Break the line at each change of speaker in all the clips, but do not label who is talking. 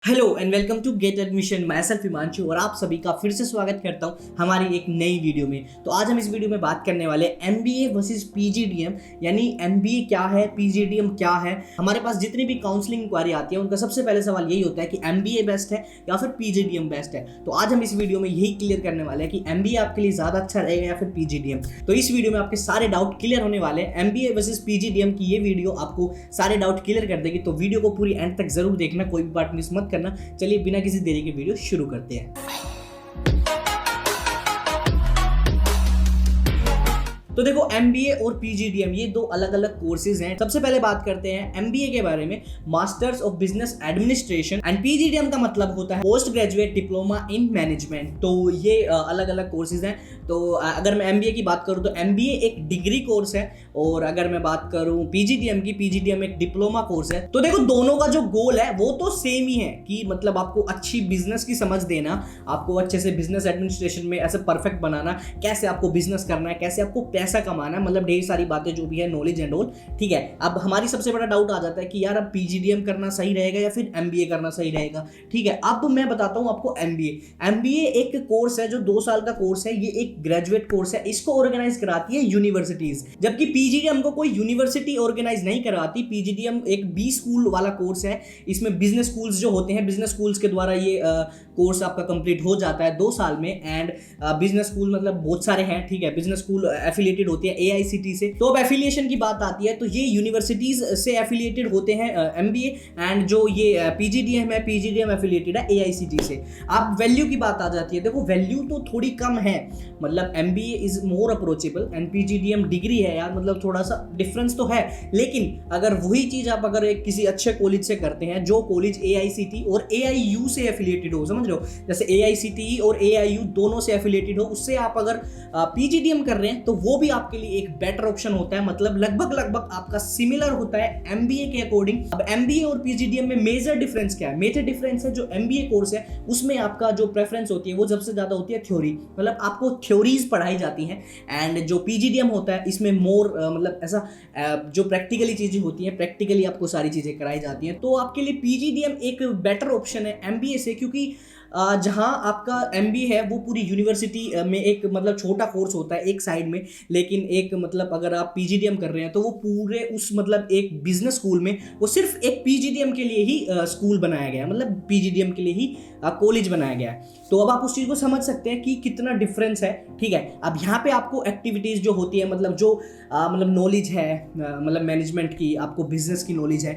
Hello and welcome to get admission. मैं self Himanshu और आप सभी का फिर से स्वागत करता हूं हमारी एक नई वीडियो में। तो आज हम इस वीडियो में बात करने वाले एमबीए वर्सेस पीजीडीएम, यानी एमबीए क्या है, पीजीडीएम क्या है। हमारे पास जितनी भी काउंसलिंग इंक्वायरी आती है उनका सबसे पहले सवाल यही होता है कि एमबीए बेस्ट है या फिर पीजीडीएम बेस्ट है। तो आज हम इस वीडियो में यही क्लियर करने वाले हैं कि एमबीए आपके लिए ज्यादा अच्छा रहेगा या फिर पीजीडीएम। तो इस वीडियो में आपके सारे डाउट क्लियर होने वाले हैं। एमबीए वर्सेस पीजीडीएम की ये वीडियो आपको सारे डाउट क्लियर कर देगी, तो वीडियो को पूरी एंड तक जरूर देखना, कोई भी पार्ट मिस मत करना। चलिए बिना किसी देरी के वीडियो शुरू करते हैं। तो देखो, एमबीए और पीजीडीएम ये दो अलग अलग कोर्सेज हैं। सबसे पहले बात करते हैं एमबीए के बारे में, masters of business administration, and PGDM का मतलब होता है post graduate diploma in management. तो ये अलग अलग कोर्सेज हैं। तो अगर मैं एमबीए की बात करूं तो एमबीए एक डिग्री कोर्स है, और अगर मैं बात करूं पीजीडीएम की, पीजीडीएम एक डिप्लोमा कोर्स है। तो देखो, दोनों का जो गोल है वो तो सेम ही है कि मतलब आपको अच्छी बिजनेस की समझ देना, आपको अच्छे से बिजनेस एडमिनिस्ट्रेशन में ऐसे परफेक्ट बनाना, कैसे आपको बिजनेस करना है, कैसे आपको पैसा कमाना है, मतलब ढेर सारी बातें जो भी है, नॉलेज एंड ऑल। ठीक है, अब हमारी सबसे बड़ा डाउट आ जाता है कि यार अब पीजीडीएम करना सही रहेगा या फिर एमबीए करना सही रहेगा। ठीक है, अब मैं बताता हूं आपको एमबीए। एमबीए एक कोर्स है जो 2 साल का कोर्स है, ये एक ग्रेजुएट कोर्स है। इसको ऑर्गेनाइज कराती है यूनिवर्सिटीज, जबकि पीजीडीएम को कोई यूनिवर्सिटी ऑर्गेनाइज नहीं कराती। पीजीडीएम एक बी स्कूल वाला कोर्स है। इसमें बिजनेस स्कूल्स जो होते हैं, बिजनेस स्कूल्स के द्वारा ये कोर्स आपका कंप्लीट हो जाता है 2 साल में। एंड बिजनेस स्कूल मतलब बहुत सारे हैं। ठीक है, बिजनेस स्कूल एफिलिएटेड होते हैं एआईसीटी से। तो अब एफिलिएशन की बात आती है तो ये यूनिवर्सिटीज से एफिलिएटेड होते हैं एमबीए, एंड जो ये पीजीडीएम है, पीजीडीएम एफिलिएटेड है एआईसीटी से। अब वैल्यू की बात आ जाती है। देखो, वैल्यू तो थोड़ी कम है, मतलब MBA is more approachable and PGDM degree है यार, मतलब थोड़ा सा डिफरेंस तो है। लेकिन अगर वही चीज आप अगर एक किसी अच्छे कॉलेज से करते हैं, जो कॉलेज एआईसीटी और एआईयू से एफिलिएटेड हो, समझ रहे हो, जैसे एआईसीटी और एआईयू दोनों से एफिलिएटेड हो, उससे आप अगर पीजीडीएम कर रहे हैं तो वो भी आपके लिए एक बेटर ऑप्शन होता है। मतलब लगभग आपका सिमिलर होता है एमबीए के अकॉर्डिंग। अब एमबीए और पीजीडीएम में मेजर डिफरेंस क्या है? मेजर डिफरेंस है जो एमबीए कोर्स है उसमें आपका जो प्रेफरेंस होती है वो सबसे ज्यादा होती है थ्योरी, मतलब आपको थ्योरीज पढ़ाई जाती हैं। एंड जो पीजीडीएम होता है इसमें मोर मतलब ऐसा जो प्रैक्टिकली चीजें होती हैं, प्रैक्टिकली आपको सारी चीजें कराई जाती हैं। तो आपके लिए पीजीडीएम एक बेटर ऑप्शन है एमबीए से, क्योंकि जहां आपका एमबीए है वो पूरी यूनिवर्सिटी में एक मतलब छोटा कोर्स होता है एक साइड में, लेकिन एक मतलब अगर आप पीजीडीएम कर रहे हैं तो वो पूरे उस मतलब एक बिजनेस स्कूल में वो सिर्फ एक पीजीडीएम के लिए ही स्कूल बनाया गया है, मतलब पीजीडीएम के लिए ही कॉलेज बनाया गया है। तो अब आप उस चीज को समझ सकते हैं कि कितना डिफरेंस है। ठीक है, अब यहाँ पे आपको एक्टिविटीज जो होती है, मतलब जो मतलब नॉलेज है, मतलब मैनेजमेंट की, आपको बिजनेस की नॉलेज है,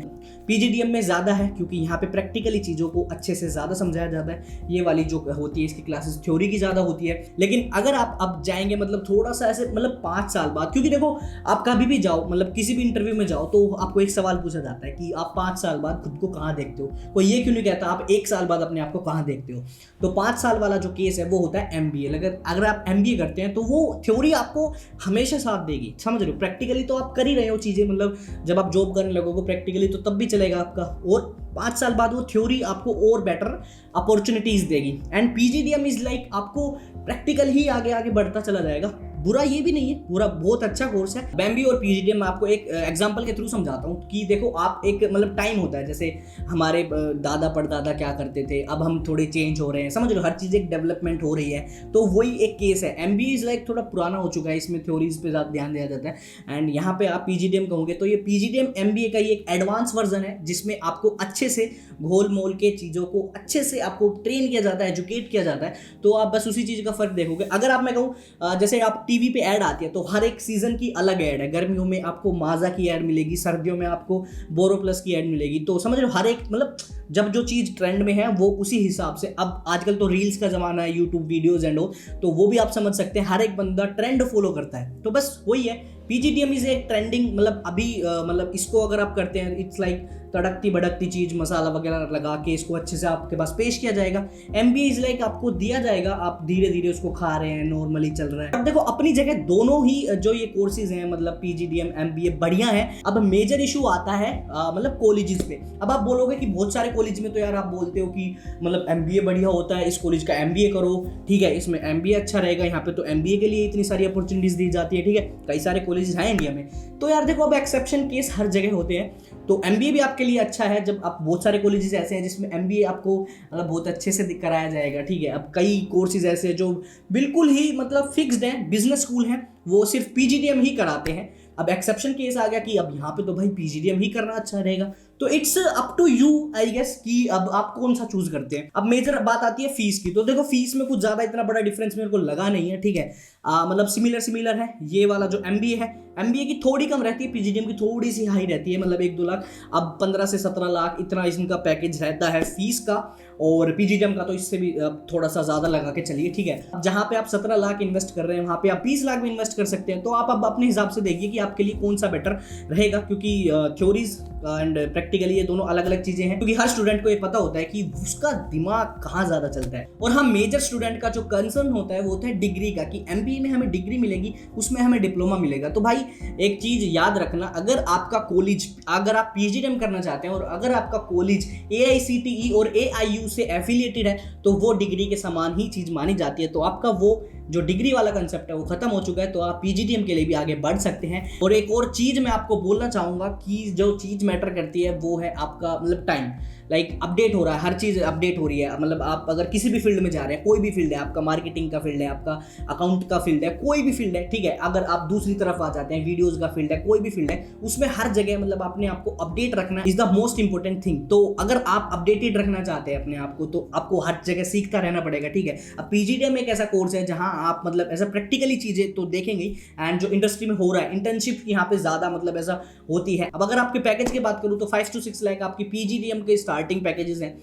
पीजीडीएम में ज्यादा है, क्योंकि यहाँ पे प्रैक्टिकली चीजों को अच्छे से ज्यादा समझाया जाता है। ये वाली जो होती है इसकी क्लासेस थ्योरी की ज्यादा होती है। लेकिन अगर आप अब जाएंगे मतलब थोड़ा सा ऐसे मतलब 5 साल बाद, क्योंकि देखो आप कभी भी जाओ, मतलब किसी भी इंटरव्यू में जाओ तो आपको एक सवाल पूछा जाता है कि आप 5 साल बाद खुद को कहाँ देखते हो। कोई ये क्यों नहीं कहता आप 1 साल बाद अपने आप को कहाँ देखते हो। तो 5 साल वाला जो केस है वो होता है एमबीए। अगर आप एमबीए करते हैं तो वो थ्योरी आपको हमेशा साथ देगी, समझ रहे हो। प्रैक्टिकली तो आप कर ही रहे हो चीजें, मतलब जब आप जॉब करने लगोगे प्रैक्टिकली तो तब भी चलेगा आपका, और 5 साल बाद वो थ्योरी आपको और बेटर अपॉर्चुनिटीज देगी। एंड पीजीडीएम इज लाइक आपको प्रैक्टिकल ही आगे आगे बढ़ता चला जाएगा। बुरा ये भी नहीं है, पूरा बहुत अच्छा कोर्स है। एमबीए और पीजीडीएम मैं आपको एक एग्जांपल के थ्रू समझाता हूँ कि देखो, आप एक मतलब टाइम होता है, जैसे हमारे दादा परदादा क्या करते थे, अब हम थोड़े चेंज हो रहे हैं, समझ लो, हर चीज़ एक डेवलपमेंट हो रही है। तो वही एक केस है। एमबीए इज लाइक थोड़ा पुराना हो चुका है, इसमें थ्योरीज पे ज़्यादा ध्यान दिया जाता है। एंड यहाँ पे आप पीजीडीएम कहोगे तो ये पीजीडीएम एमबीए का ये एक एडवांस वर्जन है, जिसमें आपको अच्छे से घोल मोल के चीज़ों को अच्छे से आपको ट्रेन किया जाता है, एजुकेट किया जाता है। तो आप बस उसी चीज़ का फर्क देखोगे। अगर आप मैं कहूँ जैसे आप टीवी पे ऐड आती है तो हर एक सीजन की अलग ऐड है। गर्मियों में आपको माजा की ऐड मिलेगी, सर्दियों में आपको बोरोप्लस की ऐड मिलेगी। तो समझ रहे हो, हर एक मतलब जब जो चीज़ ट्रेंड में है वो उसी हिसाब से। अब आजकल तो रील्स का जमाना है, यूट्यूब वीडियोज एंड ऑल, तो वो भी आप समझ सकते हैं, हर एक बंदा ट्रेंड फॉलो करता है। तो बस वही है, पीजीडीएम इज एक ट्रेंडिंग, मतलब अभी मतलब इसको अगर आप करते हैं इट्स लाइक तड़कती भड़कती चीज, मसाला वगैरह लगा के इसको अच्छे से आपके पास पेश किया जाएगा। एमबीए इज लाइक आपको दिया जाएगा, आप धीरे धीरे उसको खा रहे हैं, नॉर्मली चल रहा है। अब देखो, अपनी जगह दोनों ही जो ये कोर्सेज हैं, मतलब पीजीडीएम एमबीए बढ़िया है। अब मेजर इशू आता है मतलब कॉलेजेस पे। अब आप बोलोगे कि बहुत सारे कॉलेज में तो यार आप बोलते हो कि मतलब एमबीए बढ़िया होता है, इस कॉलेज का एमबीए करो, ठीक है, इसमें एमबीए अच्छा रहेगा, यहाँ पे तो एमबीए के लिए इतनी सारी अपॉर्चुनिटीज दी जाती है। ठीक है, कई सारे कॉलेजेस हैं इंडिया में। तो यार देखो, अब एक्सेप्शन केस हर जगह होते हैं। तो एमबीए भी आपके लिए अच्छा है जब आप बहुत सारे कॉलेजेस ऐसे हैं जिसमें एमबीए आपको मतलब बहुत अच्छे से कराया जाएगा, ठीक है। अब कई कोर्सेज ऐसे हैं जो बिल्कुल ही मतलब फिक्स्ड हैं, बिजनेस स्कूल हैं, वो सिर्फ पीजीडीएम ही कराते हैं। अब एक्सेप्शन केस आ गया कि अब यहाँ पे तो भाई पीजीडीएम ही करना अच्छा रहेगा, तो it's up to you I guess कि अब आप कौन सा चूज करते हैं। अब मेजर बात आती है फीस की, तो देखो फीस में कुछ ज्यादा इतना बड़ा डिफरेंस मेरे को लगा नहीं है, ठीक है। मतलब सिमिलर है। ये वाला जो एमबीए है, एमबीए की थोड़ी कम रहती है, पीजीडीएम की थोड़ी सी हाई रहती है, मतलब 1-2 लाख। अब 15 से 17 लाख इतना इनका पैकेज रहता है फीस का, और पीजीडीएम का तो इससे भी थोड़ा सा ज्यादा लगा के चलिए, ठीक है। अब जहां पे आप 17 लाख इन्वेस्ट कर रहे हैं वहां पे आप 20 लाख भी इन्वेस्ट कर सकते हैं। तो आप अब अपने हिसाब से देखिए कि आपके लिए कौन सा बेटर रहेगा, क्योंकि थ्योरीज एंड प्रैक्टिकली ये दोनों अलग अलग चीजें हैं, क्योंकि हर स्टूडेंट को ये पता होता है कि उसका दिमाग कहाँ ज्यादा चलता है। और हाँ, मेजर स्टूडेंट का जो कंसर्न होता है वो होता है डिग्री का, कि एमबीए में हमें डिग्री मिलेगी, उसमें हमें डिप्लोमा मिलेगा। तो भाई एक चीज याद रखना, अगर आपका कॉलेज, अगर आप पीजीडीएम करना चाहते हैं और अगर आपका कॉलेज एआईसीटीई और एआईयू से एफिलिएटेड है, तो वो डिग्री के समान ही चीज मानी जाती है। तो आपका वो जो डिग्री वाला कंसेप्ट है वो खत्म हो चुका है, तो आप पीजीडीएम के लिए भी आगे बढ़ सकते हैं। और एक और चीज मैं आपको बोलना चाहूंगा कि जो चीज मैटर करती है वो है आपका मतलब टाइम। लाइक अपडेट हो रहा है, हर चीज अपडेट हो रही है। मतलब आप अगर किसी भी फील्ड में जा रहे हैं, कोई भी फील्ड है, आपका मार्केटिंग का फील्ड है, आपका अकाउंट का फील्ड है, कोई भी फील्ड है, ठीक है। अगर आप दूसरी तरफ आ जाते हैं, वीडियोज का फील्ड है, कोई भी फील्ड है, उसमें हर जगह मतलब अपने आप को अपडेट रखना is the most important thing. तो अगर आप अपडेटेड रखना चाहते हैं अपने आप को, तो आपको हर जगह सीखता रहना पड़ेगा, ठीक है। अब पीजीडीएम एक ऐसा कोर्स है जहां आप मतलब ऐसा प्रैक्टिकली चीजें तो देखेंगे, एंड जो इंडस्ट्री में हो रहा है, इंटर्नशिप यहाँ पे ज्यादा मतलब ऐसा होती है। अब अगर आपके पैकेज की बात करूं तो 5 to 6 लाख आपकी पीजीडीएम के स्टार्टिंग पैकेजेस हैं,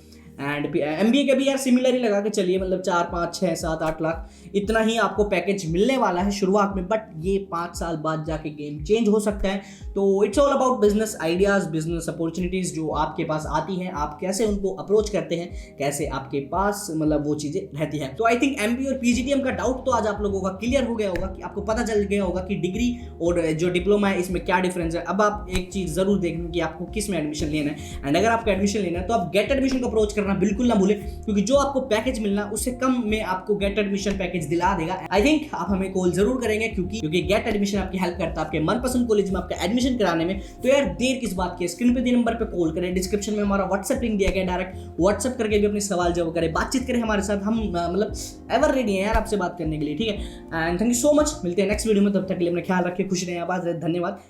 एंड एमबीए के भी यार सिमिलर ही लगा के चलिए, मतलब 4, 5, 6, 7, 8 लाख इतना ही आपको पैकेज मिलने वाला है शुरुआत में। बट ये 5 साल बाद जाके गेम चेंज हो सकता है। तो it's all about business ideas, business opportunities जो आपके पास आती हैं, आप कैसे उनको अप्रोच करते हैं, कैसे आपके पास मतलब वो चीजें रहती हैं। तो आई थिंक एमबीए और पीजीडीएम का डाउट तो आज आप लोगों का क्लियर हो गया होगा, कि आपको पता चल गया होगा कि डिग्री और जो डिप्लोमा है इसमें क्या डिफरेंस है। अब आप एक चीज जरूर देखें कि आपको किस में एडमिशन लेना है, एंड अगर आपको एडमिशन लेना है तो आप गेट एडमिशन को अप्रोच करना बिल्कुल ना भूलें, क्योंकि जो आपको पैकेज मिलना उससे कम में आपको गेट एडमिशन पैकेज दिला देगा। आई थिंक आप हमें कॉल जरूर करेंगे, क्योंकि गेट एडमिशन आपकी हेल्प करता है आपके मनपसंद कॉलेज में आपका एडमिशन कराने में। तो यार देर किस बात की, स्क्रीन पे दिए नंबर पे कॉल करें, डिस्क्रिप्शन में हमारा व्हाट्सएप लिंक दिया गया, डायरेक्ट व्हाट्सएप करके भी अपने सवाल जवाब करें, बातचीत करें हमारे साथ। हम मतलब एवर रेडी हैं यार आपसे बात करने के लिए, ठीक है। And thank you so much, मिलते हैं नेक्स्ट वीडियो में, तब तक के लिए अपना ख्याल रखें, खुश रहें, आबाद रहे, धन्यवाद।